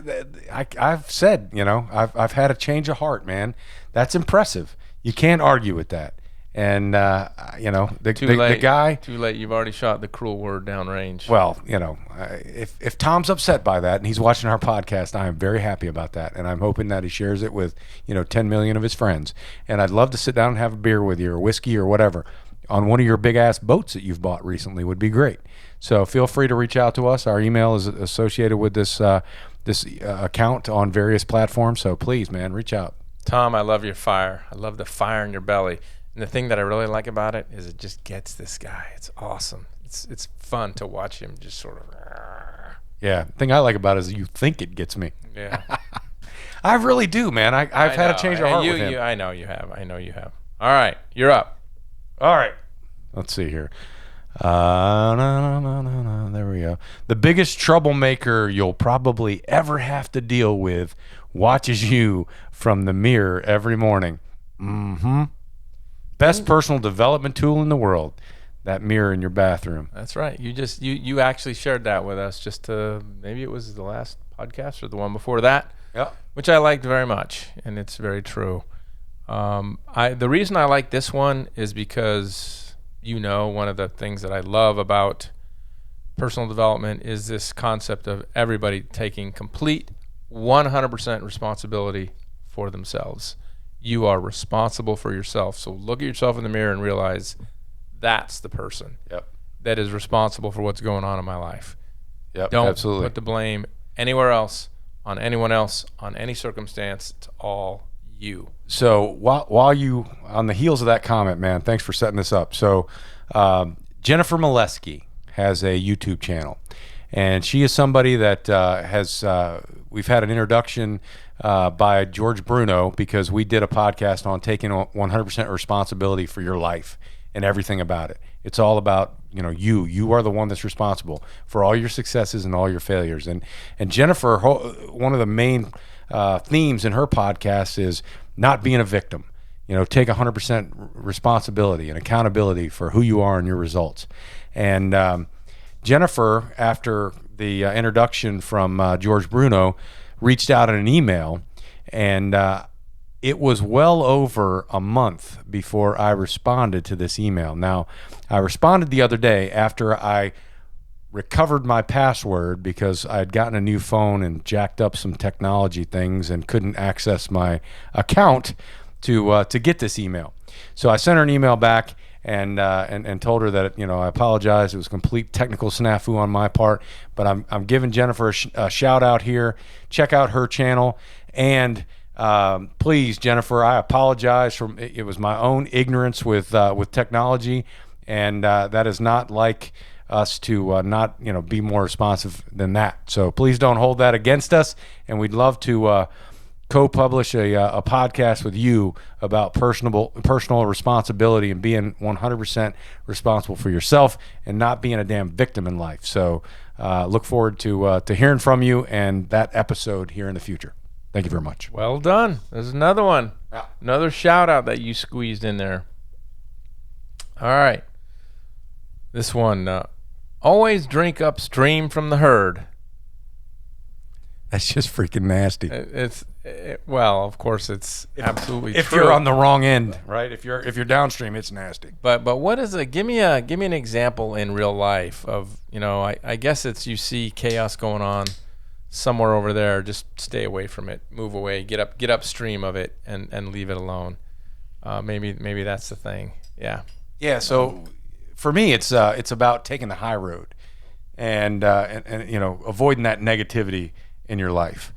I've said, I've had a change of heart, man. That's impressive. You can't argue with that. And, the guy... Too late. You've already shot the cruel word downrange. Well, if Tom's upset by that and he's watching our podcast, I am very happy about that. And I'm hoping that he shares it with, 10 million of his friends. And I'd love to sit down and have a beer with you or whiskey or whatever on one of your big-ass boats that you've bought recently would be great. So feel free to reach out to us. Our email is associated with this account on various platforms. So please, man, reach out. Tom, I love your fire. I love the fire in your belly. And the thing that I really like about it is it just gets this guy. It's awesome. It's fun to watch him just sort of. Yeah. The thing I like about it is you think it gets me. Yeah. I really do, man. I've had a change of heart with him. I know you have. All right. You're up. All right. Let's see here. There we go. The biggest troublemaker you'll probably ever have to deal with watches you from the mirror every morning. Mm-hmm. Best personal development tool in the world. That mirror in your bathroom. That's right. You actually shared that with us maybe it was the last podcast or the one before that. Yeah. Which I liked very much, and it's very true. The reason I like this one is because one of the things that I love about personal development is this concept of everybody taking complete 100% responsibility for themselves. You are responsible for yourself. So look at yourself in the mirror and realize that's the person that is responsible for what's going on in my life. Yep, Don't absolutely. put the blame anywhere else, on anyone else, on any circumstance. It's all you. So while you, on the heels of that comment, man, thanks for setting this up. So Jennifer Molesky has a YouTube channel, and she is somebody that we've had an introduction by George Bruno because we did a podcast on taking 100% responsibility for your life and everything about it. It's all about, you are the one that's responsible for all your successes and all your failures. And Jennifer, one of the main themes in her podcast is not being a victim. Take 100% responsibility and accountability for who you are and your results. And Jennifer, after the introduction from George Bruno, reached out in an email, and it was well over a month before I responded to this email. Now, I responded the other day after I recovered my password because I had gotten a new phone and jacked up some technology things and couldn't access my account to get this email. So I sent her an email back and told her that I apologize. It was a complete technical snafu on my part, but I'm giving Jennifer a shout out here. Check out her channel, and please, Jennifer, I apologize for it was my own ignorance with technology, and that is not like us to not be more responsive than that. So please don't hold that against us, and we'd love to co-publish a podcast with you about personal responsibility and being 100% responsible for yourself and not being a damn victim in life. So look forward to hearing from you and that episode here in the future. Thank you very much. Well done. There's another one. Yeah. Another shout out that you squeezed in there. All right. This one. Always drink upstream from the herd. That's just freaking nasty. Well, of course, it's absolutely true. If you're on the wrong end, right? If you're downstream, it's nasty. But what is it? Give me an example in real life of, I guess it's, you see chaos going on somewhere over there, just stay away from it, move away, get upstream of it, and leave it alone. Maybe that's the thing. Yeah. Yeah. So for me, it's about taking the high road, and avoiding that negativity in your life.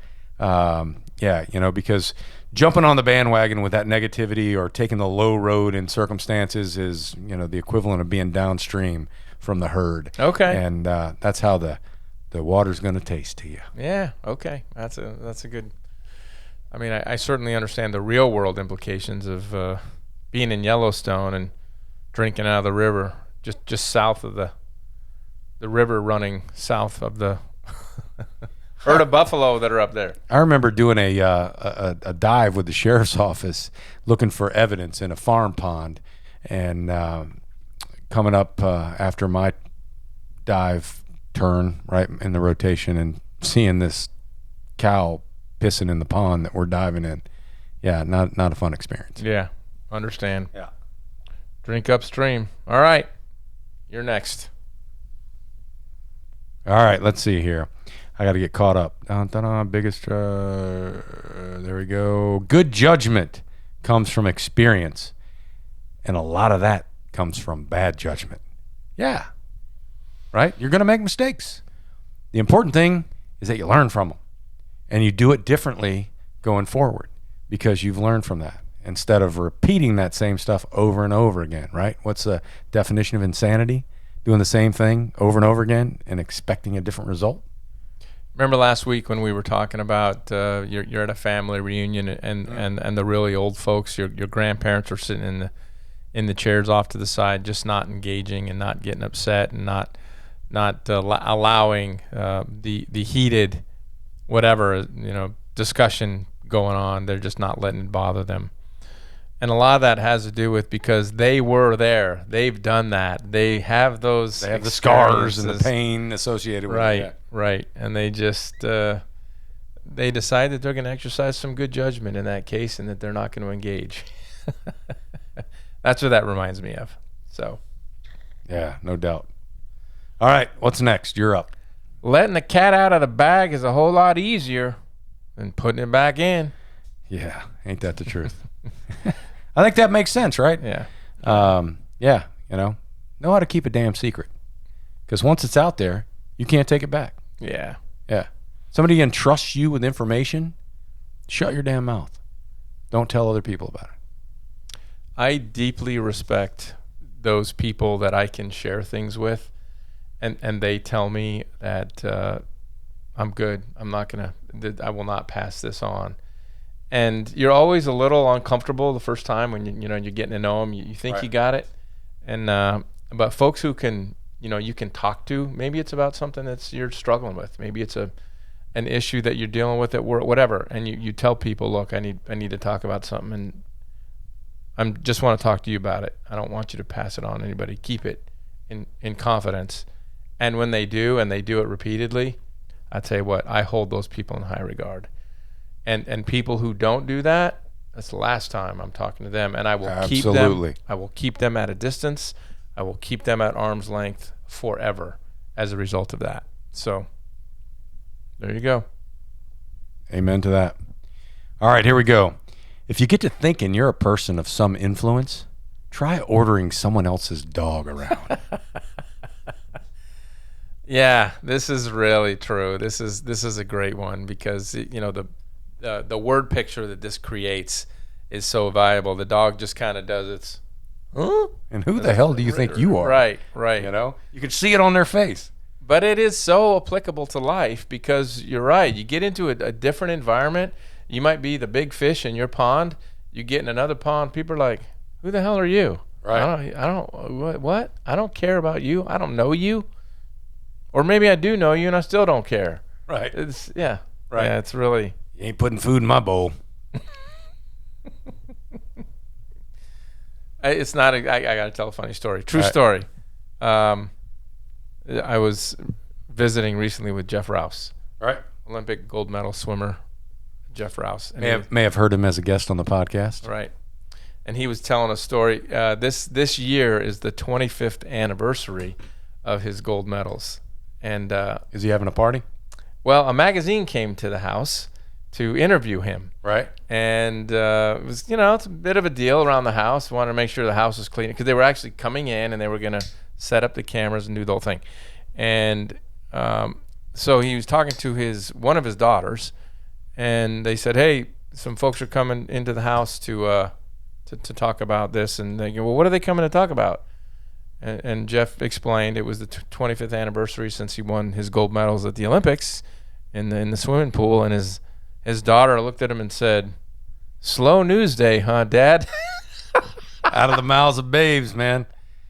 Because jumping on the bandwagon with that negativity or taking the low road in circumstances is, the equivalent of being downstream from the herd. Okay. And that's how the water's going to taste to you. Yeah. Okay. That's a good. I mean, I certainly understand the real world implications of being in Yellowstone and drinking out of the river, just south of the river running south of the herd of buffalo that are up there. I remember doing a dive with the sheriff's office looking for evidence in a farm pond, and coming up after my dive turn right in the rotation and seeing this cow pissing in the pond that we're diving in. Yeah, not a fun experience. Yeah, understand. Yeah. Drink upstream. All right, you're next. All right, let's see here. I got to get caught up. Biggest. There we go. Good judgment comes from experience, and a lot of that comes from bad judgment. Yeah. Right? You're going to make mistakes. The important thing is that you learn from them, and you do it differently going forward because you've learned from that instead of repeating that same stuff over and over again, right? What's the definition of insanity? Doing the same thing over and over again and expecting a different result. Remember last week when we were talking about you're at a family reunion and the really old folks, your grandparents are sitting in the chairs off to the side, just not engaging and not getting upset and not allowing the heated whatever discussion going on. They're just not letting it bother them. And a lot of that has to do with because they were there. They've done that. They have those. They have the scars and the pain associated with it. Right. And they just they decide that they're going to exercise some good judgment in that case and that they're not going to engage. That's what that reminds me of. So. Yeah, no doubt. All right, what's next? You're up. Letting the cat out of the bag is a whole lot easier than putting it back in. Yeah, ain't that the truth? I think that makes sense, right? Yeah. Know how to keep a damn secret. Because once it's out there, you can't take it back. Yeah. Yeah. Somebody entrusts you with information, shut your damn mouth. Don't tell other people about it. I deeply respect those people that I can share things with, and they tell me that I'm good. I will not pass this on. And you're always a little uncomfortable the first time when you're getting to know them. You think right. You got it, and but folks who can you can talk to, maybe it's about something that's you're struggling with. Maybe it's an issue that you're dealing with at work, whatever. And you tell people, look, I need to talk about something, and I just want to talk to you about it. I don't want you to pass it on to anybody. Keep it in confidence. And when they do, and they do it repeatedly, I tell you what, I hold those people in high regard. And people who don't do that, that's the last time I'm talking to them. And I will keep them at a distance. I will keep them at arm's length forever as a result of that. So there you go. Amen to that. All right, here we go. If you get to thinking you're a person of some influence, try ordering someone else's dog around. Yeah, this is really true. This is a great one because the word picture that this creates is so valuable. The dog just kind of does its, huh? And who the hell do you think you are? Right. You can see it on their face. But it is so applicable to life because you're right. You get into a different environment. You might be the big fish in your pond. You get in another pond. People are like, "Who the hell are you?" Right. I don't. What? I don't care about you. I don't know you. Or maybe I do know you and I still don't care. Right. Right. Yeah, it's really. You ain't putting food in my bowl. It's not. I got to tell a funny story. True story. I was visiting recently with Jeff Rouse. Right. Olympic gold medal swimmer. Jeff Rouse. And May have heard him as a guest on the podcast. Right. And he was telling a story. This year is the 25th anniversary of his gold medals. And is he having a party? Well, a magazine came to the house to interview him. Right. And it was, it's a bit of a deal around the house. Wanted to make sure the house was clean because they were actually coming in and they were going to set up the cameras and do the whole thing. And so he was talking to one of his daughters, and they said, "Hey, some folks are coming into the house to talk about this." And they go, "Well, what are they coming to talk about?" And Jeff explained it was the 25th anniversary since he won his gold medals at the Olympics in the swimming pool. And his daughter looked at him and said, "Slow news day, huh, Dad?" Out of the mouths of babes, man.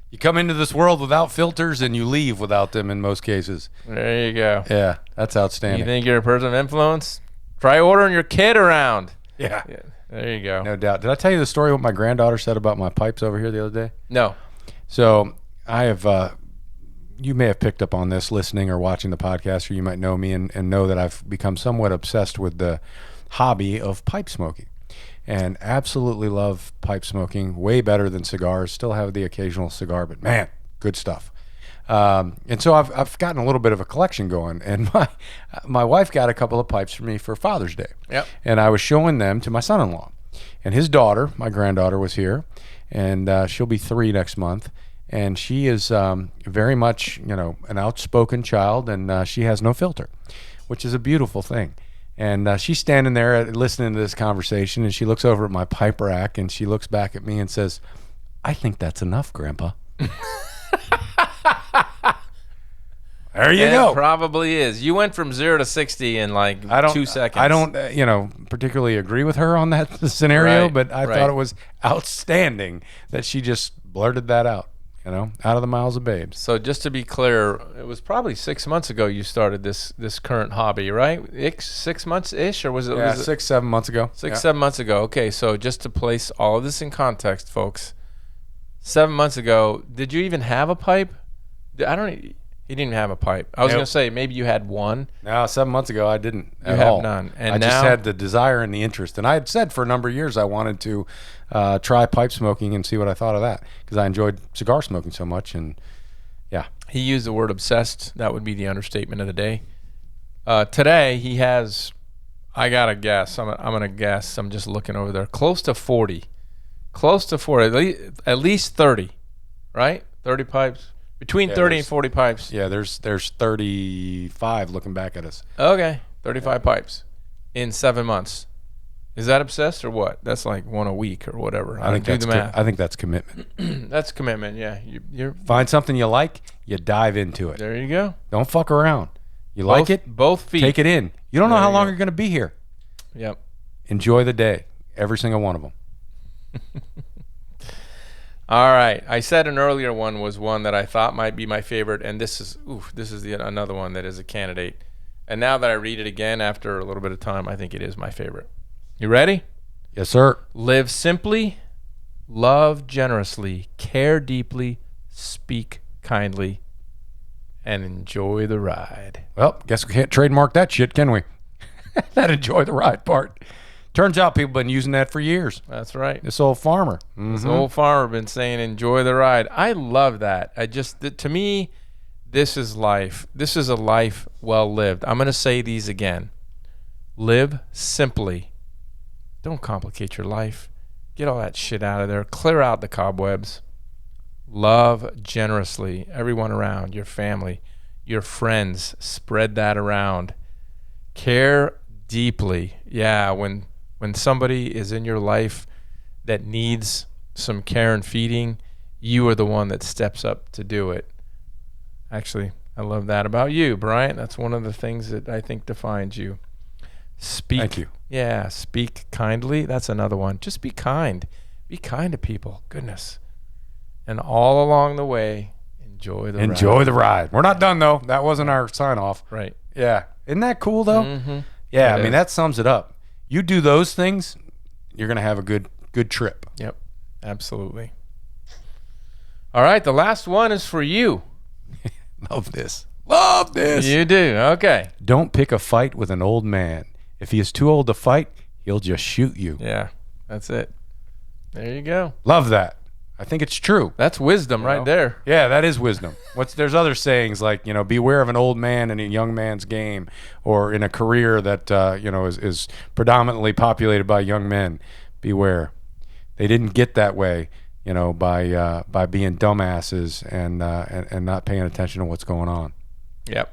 You come into this world without filters and you leave without them in most cases. There you go. Yeah, that's outstanding. You think you're a person of influence? Try ordering your kid around. Yeah. There you go. No doubt. Did I tell you the story what my granddaughter said about my pipes over here the other day? No. So I have, you may have picked up on this listening or watching the podcast, or you might know me and know that I've become somewhat obsessed with the hobby of pipe smoking. And absolutely love pipe smoking, way better than cigars. Still have the occasional cigar, but man, good stuff. And so I've gotten a little bit of a collection going, and my wife got a couple of pipes for me for Father's Day. Yep. And I was showing them to my son-in-law, and his daughter, my granddaughter, was here, and she'll be 3 next month, and she is very much an outspoken child, and she has no filter, which is a beautiful thing. And she's standing there listening to this conversation, and she looks over at my pipe rack, and she looks back at me and says, "I think that's enough, Grandpa." There you go. It probably is. You went from 0 to 60 in like 2 seconds. I don't, particularly agree with her on that scenario, Right, but I thought it was outstanding that she just blurted that out. Out of the mouths of babes. So just to be clear, it was probably 6 months ago you started this current hobby, right? 6 months-ish, or was it? Yeah, was it 6, 7 months ago. 7 months ago. Okay, so just to place all of this in context, folks, 7 months ago, did you even have a pipe? He didn't even have a pipe. I was going to say maybe you had one. No, 7 months ago I didn't at You all. have none. And I now, just had the desire and the interest. And I had said for a number of years I wanted to try pipe smoking and see what I thought of that, because I enjoyed cigar smoking so much. And yeah. He used the word obsessed. That would be the understatement of the day. Today he has, I got to guess, I'm going to guess, I'm just looking over there, close to 40. Close to 40, at least 30, right? 30 pipes. Between 30 and 40 pipes. Yeah, there's 35 looking back at us. Okay, 35 pipes in 7 months. Is that obsessed or what? That's like one a week or whatever. I think do that's the math. I think that's commitment. That's commitment. Yeah, you're Find something you like, you dive into it. there. You go. Don't fuck around. You like it? Both feet. Take it in. You don't know There how you long go. you're going to be here. Yep. Enjoy the day, every single one of them. All right. I said an earlier one was one that I thought might be my favorite, and this is another one that is a candidate. And now that I read it again after a little bit of time, I think it is my favorite. You ready? Yes, sir. Live simply, love generously, care deeply, speak kindly, and enjoy the ride. Well, guess we can't trademark that shit, can we? That enjoy the ride part. Turns out people have been using that for years. That's right. This old farmer. This old farmer been saying enjoy the ride. I love that. To me, this is life. This is a life well lived. I'm going to say these again. Live simply. Don't complicate your life. Get all that shit out of there. Clear out the cobwebs. Love generously. Everyone around, your family, your friends. Spread that around. Care deeply. Yeah, when somebody is in your life that needs some care and feeding, you are the one that steps up to do it. Actually, I love that about you, Brian. That's one of the things that I think defines you. Thank you. Yeah, speak kindly. That's another one. Just be kind. Be kind to people. Goodness. And all along the way, enjoy the ride. Enjoy the ride. We're not done, though. That wasn't our sign off. Right. Yeah. Isn't that cool, though? Mm-hmm. Yeah, It I mean, is. that sums it up. You do those things, you're going to have a good trip. Yep. Absolutely. All right. The last one is for you. Love this. Love this. You do. Okay. Don't pick a fight with an old man. If he is too old to fight, he'll just shoot you. Yeah, that's it. There you go. Love that. I think it's true. That's wisdom right there. Yeah, that is wisdom. There's other sayings like, beware of an old man in a young man's game, or in a career that, is predominantly populated by young men. Beware. They didn't get that way, by being dumbasses and not paying attention to what's going on. Yep.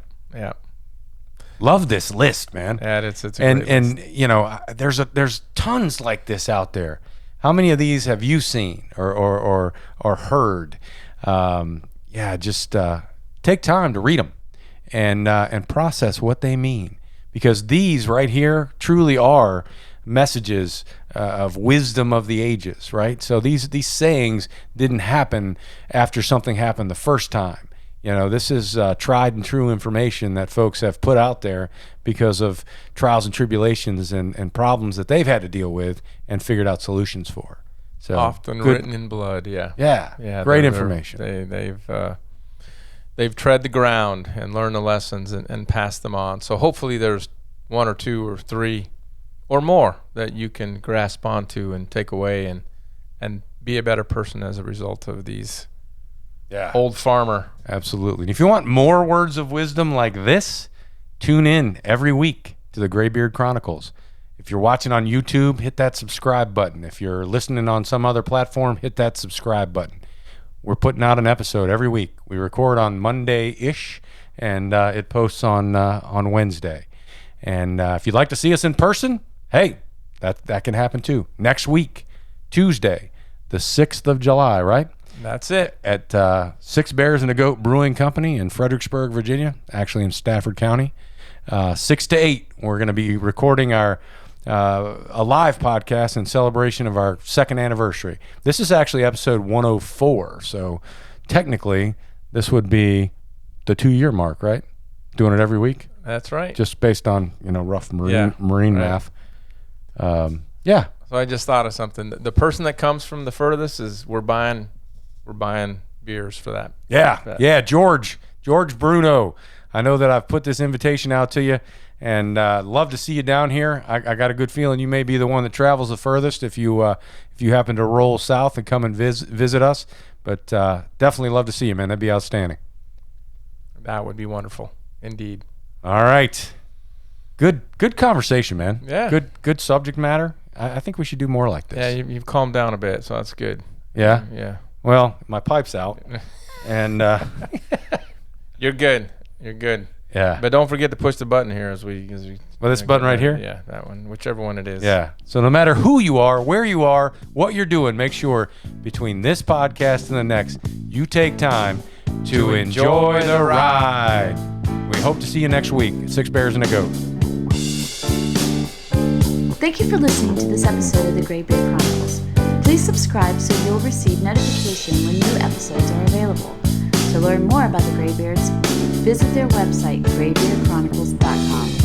Love this list, man. Yeah, it's a great list. There's tons like this out there. How many of these have you seen or heard? Just take time to read them and process what they mean, because these right here truly are messages of wisdom of the ages, right? So these sayings didn't happen after something happened the first time. This is tried and true information that folks have put out there because of trials and tribulations and problems that they've had to deal with and figured out solutions for. So often written in blood, yeah. Yeah, great information. They've tread the ground and learned the lessons and passed them on. So hopefully there's one or two or three or more that you can grasp onto and take away and be a better person as a result of these. Yeah. Old farmer. Absolutely. And if you want more words of wisdom like this, tune in every week to the Graybeard Chronicles. If you're watching on YouTube, hit that subscribe button. If you're listening on some other platform, hit that subscribe button. We're putting out an episode every week. We record on Monday-ish, and it posts on Wednesday. And if you'd like to see us in person, hey, that can happen too. Next week, Tuesday, the 6th of July, right? That's it. At Six Bears and a Goat Brewing Company in Fredericksburg, Virginia, actually in Stafford County. 6 to 8, we're going to be recording a live podcast in celebration of our 2nd anniversary. This is actually episode 104, so technically this would be the 2-year mark, right? Doing it every week? That's right. Just based on, rough marine math. Yeah. So I just thought of something. The person that comes from the furthest is we're buying beers for that. Yeah, George Bruno. I know that I've put this invitation out to you, and love to see you down here. I got a good feeling you may be the one that travels the furthest if you happen to roll south and come and visit us. But definitely love to see you, man. That'd be outstanding. That would be wonderful, indeed. All right, good conversation, man. Yeah, good subject matter. I think we should do more like this. Yeah, you've calmed down a bit, so that's good. Yeah. Well, my pipe's out, and you're good. Yeah. But don't forget to push the button here as we. Well, this button right here. Yeah, that one, whichever one it is. Yeah. So no matter who you are, where you are, what you're doing, make sure between this podcast and the next, you take time to enjoy the ride. We hope to see you next week at Six Bears and a Goat. Thank you for listening to this episode of the Graybeard Chronicles. Please subscribe so you'll receive notification when new episodes are available. To learn more about the Graybeards, visit their website, graybeardchronicles.com.